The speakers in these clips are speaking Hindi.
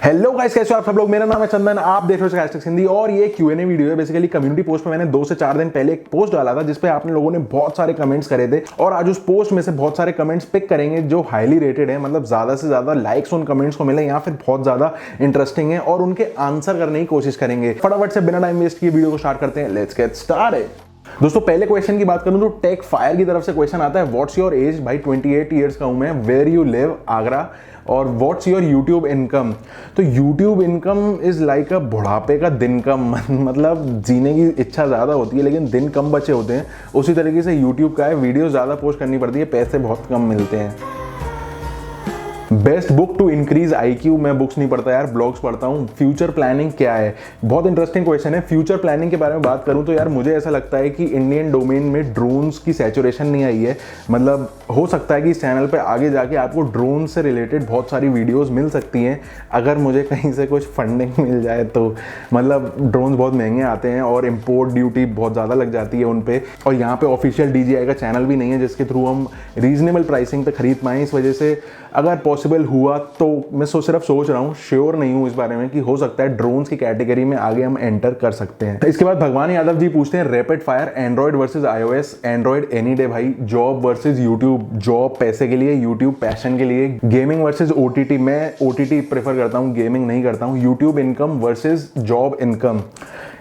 हेलो गाइस, कैसे हो आप सब लोग। मेरा नाम है चंदन, आप देख रहे हो हैशटैग हिंदी और ये Q&A वीडियो है। बेसिकली कम्युनिटी पोस्ट पे मैंने 2 से 4 दिन पहले एक पोस्ट डाला था जिसपे आपने लोगों ने बहुत सारे कमेंट्स करे थे और आज उस पोस्ट में से बहुत सारे कमेंट्स पिक करेंगे जो हाईली रेटेड है, मतलब ज्यादा से ज्यादा लाइक्स उन कमेंट्स को मिले या फिर बहुत ज्यादा इंटरेस्टिंग है और उनके आंसर करने की कोशिश करेंगे। फटाफट से बिना टाइम वेस्ट किए वीडियो को स्टार्ट करते हैं। Let's get started. दोस्तों पहले क्वेश्चन की बात करूं तो टेक फायर की तरफ से क्वेश्चन आता है, व्हाट्स योर एज। भाई 28 ईयर्स का हूं मैं। Where you live, Agra. और व्हाट्स योर यूट्यूब इनकम। तो YouTube income is like a बुढ़ापे का दिन कम मतलब जीने की इच्छा ज़्यादा होती है लेकिन दिन कम बचे होते हैं। उसी तरीके से यूट्यूब का है, वीडियो ज़्यादा पोस्ट करनी पड़ती है, पैसे बहुत कम मिलते हैं। Best book to increase IQ। मैं बुक्स नहीं पढ़ता यार, ब्लॉग्स पढ़ता हूँ। फ्यूचर प्लानिंग क्या है, बहुत इंटरेस्टिंग क्वेश्चन है। फ्यूचर प्लानिंग के बारे में बात करूँ तो यार मुझे ऐसा लगता है कि इंडियन डोमेन में ड्रोन्स की सैचुरेशन नहीं आई है। मतलब हो सकता है कि इस चैनल पे आगे जाके आपको ड्रोन से रिलेटेड बहुत सारी वीडियोस मिल सकती हैं अगर मुझे कहीं से कुछ फंडिंग मिल जाए तो। मतलब ड्रोन्स बहुत महंगे आते हैं और इम्पोर्ट ड्यूटी बहुत ज़्यादा लग जाती है उन पर, और यहाँ पे ऑफिशियल DJI का चैनल भी नहीं है जिसके थ्रू हम रीजनेबल प्राइसिंग पे खरीद पाएँ। इस वजह से अगर पॉसिबल हुआ तो मैं सिर्फ सोच रहा हूँ, श्योर नहीं हूँ इस बारे में कि हो सकता है ड्रोन्स की कैटेगरी में आगे हम एंटर कर सकते हैं। इसके बाद भगवान यादव जी पूछते हैं, rapid fire Android versus iOS। Android any day भाई। Job versus YouTube. जॉब पैसे के लिए, यूट्यूब पैशन के लिए। Gaming versus OTT। मैं OTT प्रेफर करता हूँ, गेमिंग नहीं करता हूँ। YouTube income versus job income.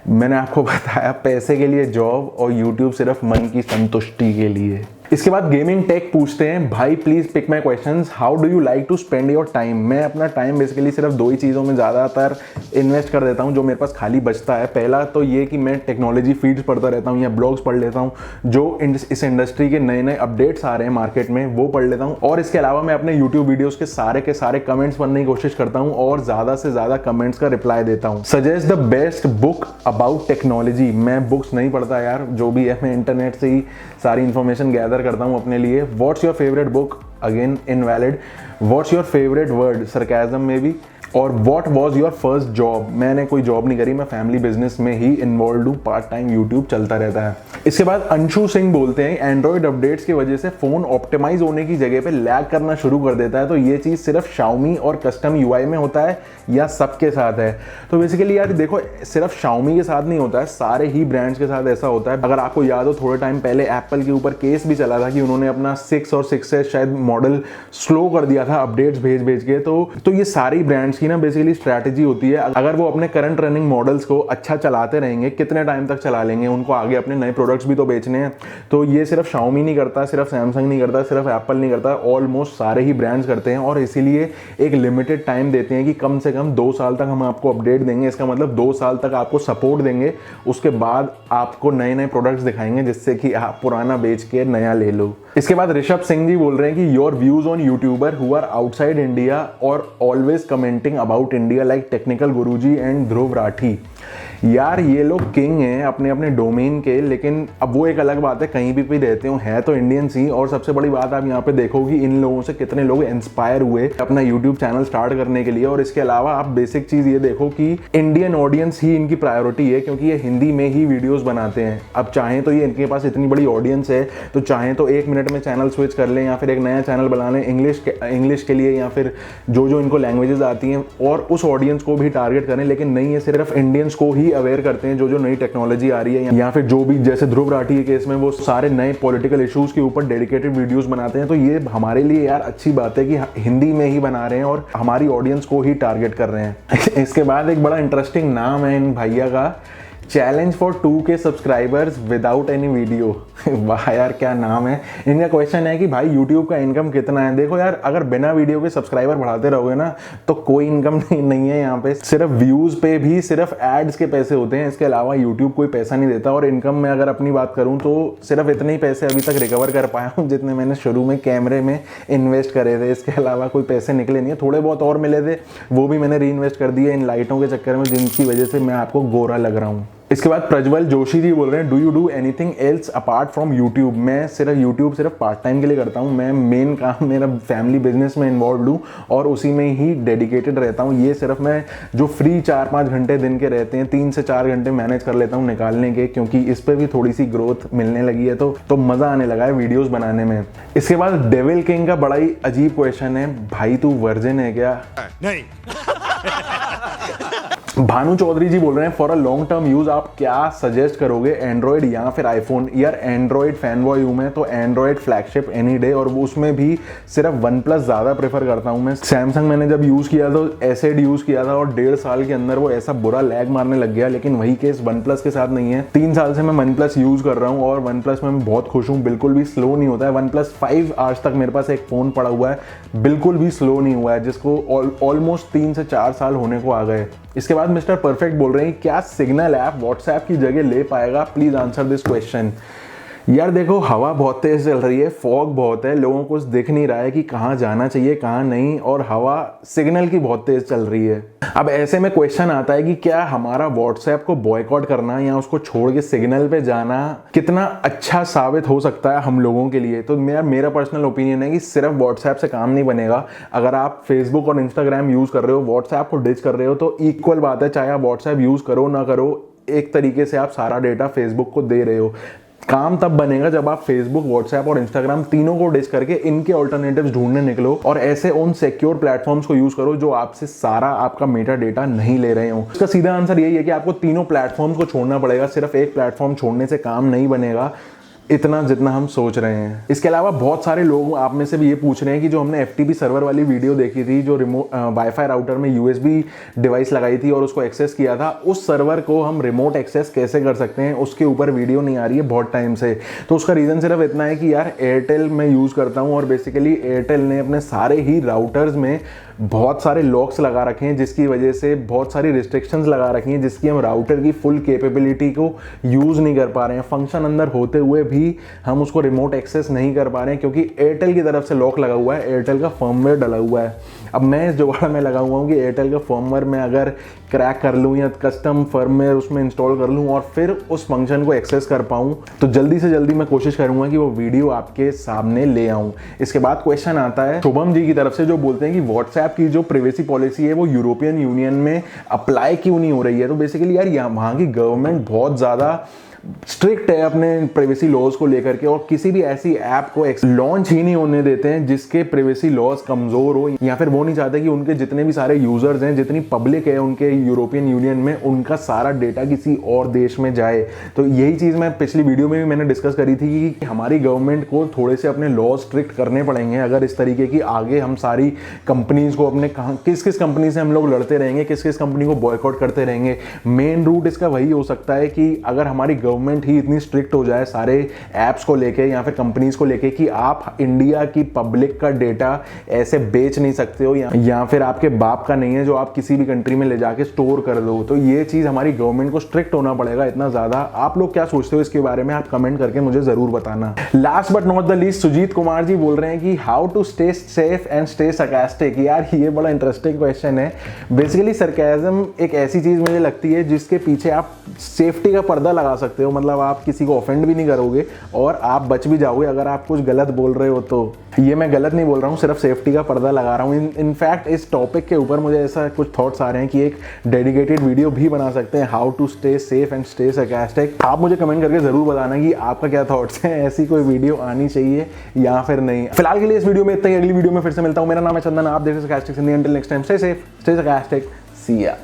मैंने आपको बताया पैसे के लिए जॉब और यूट्यूब सिर्फ मन की संतुष्टि के लिए। इसके बाद गेमिंग टेक पूछते हैं, भाई please pick my questions. How do you like to spend your time. मैं अपना टाइम बेसिकली सिर्फ 2 ही चीज़ों में ज़्यादातर इन्वेस्ट कर देता हूँ जो मेरे पास खाली बचता है। पहला तो ये कि मैं टेक्नोलॉजी फीड्स पढ़ता रहता हूँ या ब्लॉग्स पढ़ लेता हूँ, जो इस इंडस्ट्री के नए नए अपडेट्स आ रहे हैं मार्केट में वो पढ़ लेता हूँ। और इसके अलावा मैं अपने यूट्यूब वीडियोज़ के सारे कमेंट्स पढ़ने की कोशिश करता हूँ और ज़्यादा से ज़्यादा कमेंट्स का रिप्लाई देता हूँ। Suggest the best book about technology. मैं बुक्स नहीं पढ़ता यार, जो भी है मैं इंटरनेट से ही सारी इन्फॉर्मेशन गैदर करता हूँ अपने लिए। What's your favourite book, again invalid. What's your favourite word, sarcasm में भी। और what was your first job. मैंने कोई जॉब नहीं करी, मैं फैमिली बिजनेस में ही इन्वॉल्व हूँ, पार्ट टाइम यूट्यूब चलता रहता है। इसके बाद अंशु सिंह बोलते हैं, एंड्रॉइड अपडेट्स की वजह से फोन ऑप्टिमाइज होने की जगह पे लैग करना शुरू कर देता है, तो ये चीज़ सिर्फ Xiaomi और कस्टम UI में होता है या सबके साथ है। तो बेसिकली यार देखो, सिर्फ Xiaomi के साथ नहीं होता है, सारे ही ब्रांड्स के साथ ऐसा होता है। अगर आपको याद हो थोड़े टाइम पहले एप्पल के ऊपर केस भी चला था कि उन्होंने अपना 6 और 6 से शायद मॉडल स्लो कर दिया था अपडेट्स भेज के। तो ये सारी ब्रांड्स की ना बेसिकली स्ट्रैटेजी होती है, अगर वो अपने करंट रनिंग मॉडल्स को अच्छा चलाते रहेंगे, कितने टाइम तक चला लेंगे, उनको आगे अपने नए प्रोडक्ट्स भी तो बेचने हैं। तो ये सिर्फ Xiaomi नहीं करता, सिर्फ सैमसंग नहीं करता, सिर्फ एप्पल नहीं करता, ऑलमोस्ट सारे ही ब्रांड्स करते हैं। और इसीलिए एक लिमिटेड टाइम देते हैं कि कम से कम 2 साल तक हम आपको अपडेट देंगे। इसका मतलब 2 साल तक आपको सपोर्ट देंगे, उसके बाद आपको नए नए प्रोडक्ट्स दिखाएंगे जिससे कि आप पुराना बेच के नया ले लो। इसके बाद ऋषभ सिंह जी बोल रहे हैं कि your views on YouTuber who are outside India और always commenting about India like technical Guruji and Dhruv Rathee. यार ये लोग किंग हैं अपने अपने डोमेन के, लेकिन अब वो एक अलग बात है, कहीं भी रहते हो है तो इंडियंस ही। और सबसे बड़ी बात आप यहाँ पे देखो कि इन लोगों से कितने लोग इंस्पायर हुए अपना यूट्यूब चैनल स्टार्ट करने के लिए। और इसके अलावा आप बेसिक चीज़ ये देखो कि इंडियन ऑडियंस ही इनकी प्रायोरिटी है, क्योंकि ये हिंदी में ही वीडियोज़ बनाते हैं। अब चाहें तो ये इनके पास इतनी बड़ी ऑडियंस है तो चाहें तो 1 मिनट में चैनल स्विच कर लें या फिर एक नया चैनल बना लें इंग्लिश के लिए या फिर जो इनको लैंग्वेजेस आती हैं और उस ऑडियंस को भी टारगेट करें। लेकिन नहीं, ये सिर्फ इंडियंस को ही अवेयर करते हैं जो नई टेक्नोलॉजी आ रही है या फिर जो भी, जैसे ध्रुव राठी के केस में वो सारे नए पॉलिटिकल इश्यूज के ऊपर डेडिकेटेड वीडियोस बनाते हैं। तो ये हमारे लिए यार अच्छी बात है कि हिंदी में ही बना रहे हैं और हमारी ऑडियंस को ही टारगेट कर रहे हैं। इसके बाद एक बड़ा इंटरेस्टिंग नाम है इन भैया का, challenge for 2K subscribers without any video. वाह यार क्या नाम है। इनका क्वेश्चन है कि भाई यूट्यूब का इनकम कितना है। देखो यार, अगर बिना वीडियो के सब्सक्राइबर बढ़ाते रहोगे ना तो कोई इनकम नहीं है यहाँ पे। सिर्फ व्यूज पे भी सिर्फ एड्स के पैसे होते हैं, इसके अलावा यूट्यूब कोई पैसा नहीं देता। और इनकम में अगर अपनी बात करूँ तो सिर्फ इतने ही पैसे अभी तक रिकवर कर पाया हूँ जितने मैंने शुरू में कैमरे में इन्वेस्ट करे थे। इसके अलावा कोई पैसे निकले नहीं है। थोड़े बहुत और मिले थे, वो भी मैंने री इन्वेस्ट कर दिए इन लाइटों के चक्कर में, जिनकी वजह से मैं आपको गोरा लग रहा हूँ। इसके बाद प्रज्वल जोशी जी बोल रहे हैं, do you do anything else apart from YouTube. मैं सिर्फ यूट्यूब सिर्फ पार्ट टाइम के लिए करता हूँ। मैं मेन काम मेरा फैमिली बिजनेस में इन्वॉल्व हूँ और उसी में ही डेडिकेटेड रहता हूँ। ये सिर्फ मैं जो फ्री 4-5 घंटे दिन के रहते हैं 3 से 4 घंटे मैनेज कर लेता हूँ निकालने के, क्योंकि इस पर भी थोड़ी सी ग्रोथ मिलने लगी है तो मज़ा आने लगा है वीडियोज़ बनाने में। इसके बाद डेविल किंग का बड़ा ही अजीब क्वेश्चन है, भाई तू वर्जिन है क्या? नहीं भानु चौधरी जी बोल रहे हैं for a long term use आप क्या सजेस्ट करोगे, एंड्रॉयड या फिर आईफोन? यार एंड्रॉयड फैन बॉय हूँ मैं, तो एंड्रॉयड फ्लैगशिप एनी डे, और उसमें भी सिर्फ वन प्लस ज़्यादा प्रेफर करता हूँ मैं। सैमसंग मैंने जब यूज़ किया तो एसेड यूज़ किया था और 1.5 साल के अंदर वो ऐसा बुरा लैग मारने लग गया, लेकिन वही केस वन प्लस के साथ नहीं है। 3 साल से मैं वन प्लस यूज़ कर रहा हूँ और वन प्लस में मैं बहुत खुश हूँ, बिल्कुल भी स्लो नहीं होता है। वन प्लस 5 आज तक मेरे पास एक फ़ोन पड़ा हुआ है, बिल्कुल भी स्लो नहीं हुआ है, जिसको ऑलमोस्ट 3 से 4 साल होने को आ गए। इसके बाद मिस्टर परफेक्ट बोल रहे हैं क्या सिग्नल ऐप व्हाट्सएप की जगह ले पाएगा, प्लीज आंसर दिस क्वेश्चन। यार देखो, हवा बहुत तेज चल रही है, फॉग बहुत है, लोगों को दिख नहीं रहा है कि कहाँ जाना चाहिए कहाँ नहीं, और हवा सिग्नल की बहुत तेज चल रही है। अब ऐसे में क्वेश्चन आता है कि क्या हमारा व्हाट्सएप को बॉयकॉट करना या उसको छोड़ के सिग्नल पे जाना कितना अच्छा साबित हो सकता है हम लोगों के लिए। तो मेरा पर्सनल ओपिनियन है कि सिर्फ व्हाट्सएप से काम नहीं बनेगा। अगर आप फेसबुक और इंस्टाग्राम यूज कर रहे हो, व्हाट्सएप को डिच कर रहे हो, तो इक्वल बात है, चाहे आप व्हाट्सएप यूज करो ना करो, एक तरीके से आप सारा डेटा फेसबुक को दे रहे हो। काम तब बनेगा जब आप फेसबुक, व्हाट्सएप और इंस्टाग्राम तीनों को डिच करके इनके ऑल्टरनेटिव्स ढूंढने निकलो और ऐसे उन सिक्योर प्लेटफॉर्म्स को यूज करो जो आपसे सारा आपका मेटा डेटा नहीं ले रहे हो। इसका सीधा आंसर यही है कि आपको तीनों प्लेटफॉर्म्स को छोड़ना पड़ेगा, सिर्फ एक प्लेटफॉर्म छोड़ने से काम नहीं बनेगा इतना जितना हम सोच रहे हैं। इसके अलावा बहुत सारे लोग आप में से भी ये पूछ रहे हैं कि जो हमने FTP सर्वर वाली वीडियो देखी थी, जो रिमोट वाईफाई राउटर में USB डिवाइस लगाई थी और उसको एक्सेस किया था, उस सर्वर को हम रिमोट एक्सेस कैसे कर सकते हैं, उसके ऊपर वीडियो नहीं आ रही है बहुत टाइम से। तो उसका रीज़न सिर्फ इतना है कि यार एयरटेल मैं यूज़ करता हूँ और बेसिकली एयरटेल ने अपने सारे ही राउटर्स में बहुत सारे लॉक्स लगा रखे हैं, जिसकी वजह से बहुत सारी रिस्ट्रिक्शंस लगा रखी हैं, जिसकी हम राउटर की फुल कैपेबिलिटी को यूज़ नहीं कर पा रहे हैं। फंक्शन अंदर होते हुए भी हम उसको रिमोट एक्सेस नहीं कर पा रहे हैं क्योंकि एयरटेल की तरफ से लॉक लगा हुआ है, एयरटेल का फर्मवेयर डला हुआ है। अब मैं इस जुगाड़ में लगा हुआ हूँ कि एयरटेल का फर्मवेयर में अगर क्रैक कर लूँ या कस्टम फर्मवेयर उसमें इंस्टॉल कर लूँ और फिर उस फंक्शन को एक्सेस कर पाऊँ, तो जल्दी से जल्दी मैं कोशिश करूँगा कि वो वीडियो आपके सामने ले आऊँ। इसके बाद क्वेश्चन आता है शुभम जी की तरफ से, जो बोलते हैं कि व्हाट्सएप की जो प्राइवेसी पॉलिसी है वो यूरोपियन यूनियन में अप्लाई क्यों नहीं हो रही है। तो बेसिकली यार वहाँ की गवर्नमेंट बहुत ज़्यादा स्ट्रिक्ट है अपने प्राइवेसी लॉज को लेकर के, और किसी भी ऐसी ऐप को लॉन्च ही नहीं होने देते हैं जिसके प्राइवेसी लॉज कमजोर हो, या फिर वो नहीं चाहते कि उनके जितने भी सारे यूजर्स हैं, जितनी पब्लिक है उनके यूरोपियन यूनियन में, उनका सारा डेटा किसी और देश में जाए। तो यही चीज़ मैं पिछली वीडियो में भी मैंने डिस्कस करी थी कि हमारी गवर्नमेंट को थोड़े से अपने लॉज स्ट्रिक्ट करने पड़ेंगे अगर इस तरीके की आगे हम सारी कंपनीज को अपने किस किस कंपनी से हम लोग लड़ते रहेंगे, किस किस कंपनी को बॉयकॉट करते रहेंगे। मेन रूट इसका वही हो सकता है कि अगर हमारी गवर्नमेंट ही इतनी स्ट्रिक्ट हो जाए सारे ऐप्स को लेके या फिर कंपनीज को लेके कि आप इंडिया की पब्लिक का डेटा ऐसे बेच नहीं सकते हो या फिर आपके बाप का नहीं है जो आप किसी भी कंट्री में ले जाके स्टोर कर दो। तो ये चीज हमारी गवर्नमेंट को स्ट्रिक्ट होना पड़ेगा इतना ज्यादा। आप लोग क्या सोचते हो इसके बारे में, आप कमेंट करके मुझे जरूर बताना। Last but not the least Sujeet Kumar ji बोल रहे हैं कि how to stay safe and stay sarcastic. यार ये बड़ा इंटरेस्टिंग क्वेश्चन है। बेसिकली सरकाज़म एक ऐसी चीज मुझे लगती है जिसके पीछे आप सेफ्टी का पर्दा लगा सकते हो, मतलब आप किसी को ऑफेंड भी नहीं करोगे और आप बच भी जाओगे अगर आप कुछ गलत बोल रहे हो। तो ये मैं गलत नहीं बोल रहा हूँ, सिर्फ सेफ्टी का पर्दा लगा रहा हूँ। इनफैक्ट इस टॉपिक के ऊपर मुझे ऐसा कुछ थॉट्स आ रहे हैं कि एक डेडिकेटेड वीडियो भी बना सकते हैं, how to stay safe and stay sarcastic. आप मुझे कमेंट करके जरूर बताना कि आपका क्या थॉट्स हैं, ऐसी कोई वीडियो आनी चाहिए या फिर नहीं। फिलहाल के लिए इस वीडियो में इतना ही, अगली वीडियो में फिर से मिलता हूँ। मेरा नाम है चंदन, आप देख रहे हैं sarcastic Hindi. Until next time, stay safe, stay sarcastic, see या।